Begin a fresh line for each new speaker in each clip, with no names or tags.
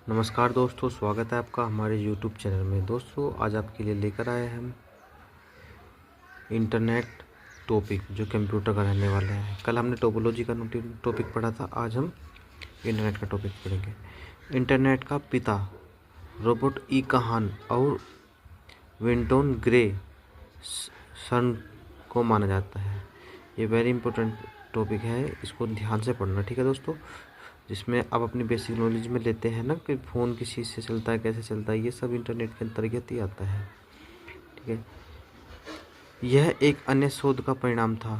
नमस्कार दोस्तों, स्वागत है आपका हमारे YouTube चैनल में। दोस्तों, आज आपके लिए लेकर आए हैं हम इंटरनेट टॉपिक जो कंप्यूटर का रहने वाला है। कल हमने टोपोलॉजी का टॉपिक पढ़ा था, आज हम इंटरनेट का टॉपिक पढ़ेंगे। इंटरनेट का पिता रॉबर्ट ई कहान और विंटोन ग्रे सन को माना जाता है। ये वेरी इंपॉर्टेंट टॉपिक है, इसको ध्यान से पढ़ना, ठीक है दोस्तों। जिसमें आप अपनी बेसिक नॉलेज में लेते हैं ना कि फ़ोन किस चीज़ से चलता है, कैसे चलता है, ये सब इंटरनेट के अंतर्गत ही आता है, ठीक है। यह एक अन्य शोध का परिणाम था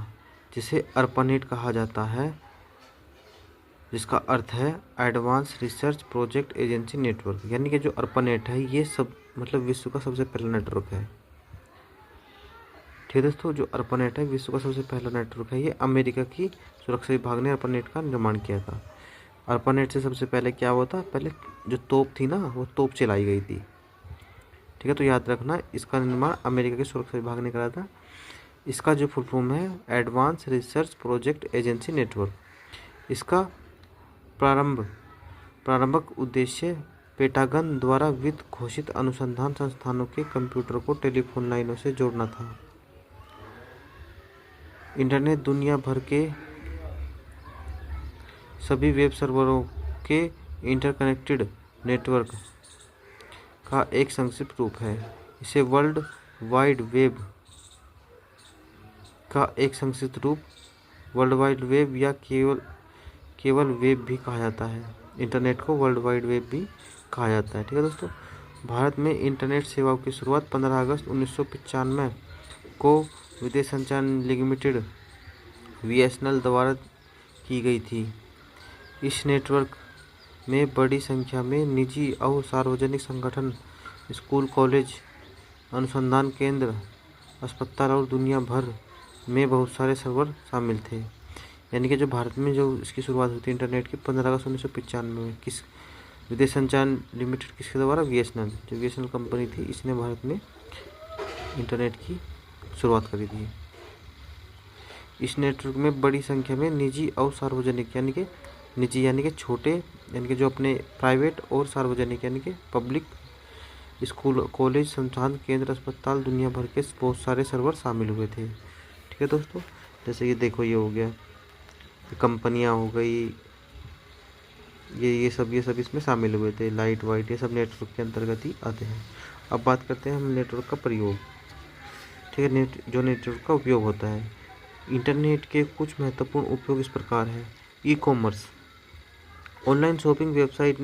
जिसे अर्पानेट कहा जाता है, जिसका अर्थ है advance research project agency network. यानी कि जो अर्पानेट है ये सब मतलब विश्व का सबसे पहला नेटवर्क है, ठीक है दोस्तों। जो अर्पानेट है विश्व का सबसे पहला नेटवर्क है। ये अमेरिका की सुरक्षा विभाग ने अर्पानेट का निर्माण किया था। अर्पानेट से सबसे पहले क्या हुआ था, पहले जो तोप थी ना वो तोप चलाई गई थी, ठीक है। तो याद रखना, इसका निर्माण अमेरिका के सुरक्षा विभाग ने करा था। इसका जो फुल फॉर्म है advance research project agency network. इसका प्रारंभिक उद्देश्य पेंटागन द्वारा वित्त घोषित अनुसंधान संस्थानों के कंप्यूटर को टेलीफोन लाइनों से जोड़ना था। इंटरनेट दुनिया भर के सभी वेब सर्वरों के इंटरकनेक्टेड नेटवर्क का एक संक्षिप्त रूप है। इसे वर्ल्ड वाइड वेब का एक संक्षिप्त रूप वर्ल्ड वाइड वेब या केवल वेब भी कहा जाता है। इंटरनेट को वर्ल्ड वाइड वेब भी कहा जाता है, ठीक है दोस्तों। भारत में इंटरनेट सेवाओं की शुरुआत 15 अगस्त 1995 को विदेश संचार लिमिटेड BSNL द्वारा की गई थी। इस नेटवर्क में बड़ी संख्या में निजी और सार्वजनिक संगठन, स्कूल, कॉलेज, अनुसंधान केंद्र, अस्पताल और दुनिया भर में बहुत सारे सर्वर शामिल थे। यानी कि जो भारत में जो इसकी शुरुआत हुई थी इंटरनेट की 15 अगस्त 1995 में, किस विदेश संचार लिमिटेड किसके द्वारा, BSNL, जो BSNL कंपनी थी, इसने भारत में इंटरनेट की शुरुआत करी थी। इस नेटवर्क में बड़ी संख्या में निजी और सार्वजनिक, यानी कि निजी यानी कि छोटे, यानी कि जो अपने प्राइवेट, और सार्वजनिक यानी कि पब्लिक, स्कूल, कॉलेज, संस्थान, केंद्र, अस्पताल, दुनिया भर के बहुत सारे सर्वर शामिल हुए थे, ठीक है दोस्तों। जैसे ये देखो, ये हो गया, कंपनियां हो गई, ये सब इसमें शामिल हुए थे। लाइट वाइट ये सब नेटवर्क के अंतर्गत ही आते हैं। अब बात करते हैं हम नेटवर्क का प्रयोग, ठीक है। जो नेटवर्क का उपयोग होता है, इंटरनेट के कुछ महत्वपूर्ण उपयोग इस प्रकार है। E commerce, online shopping website ने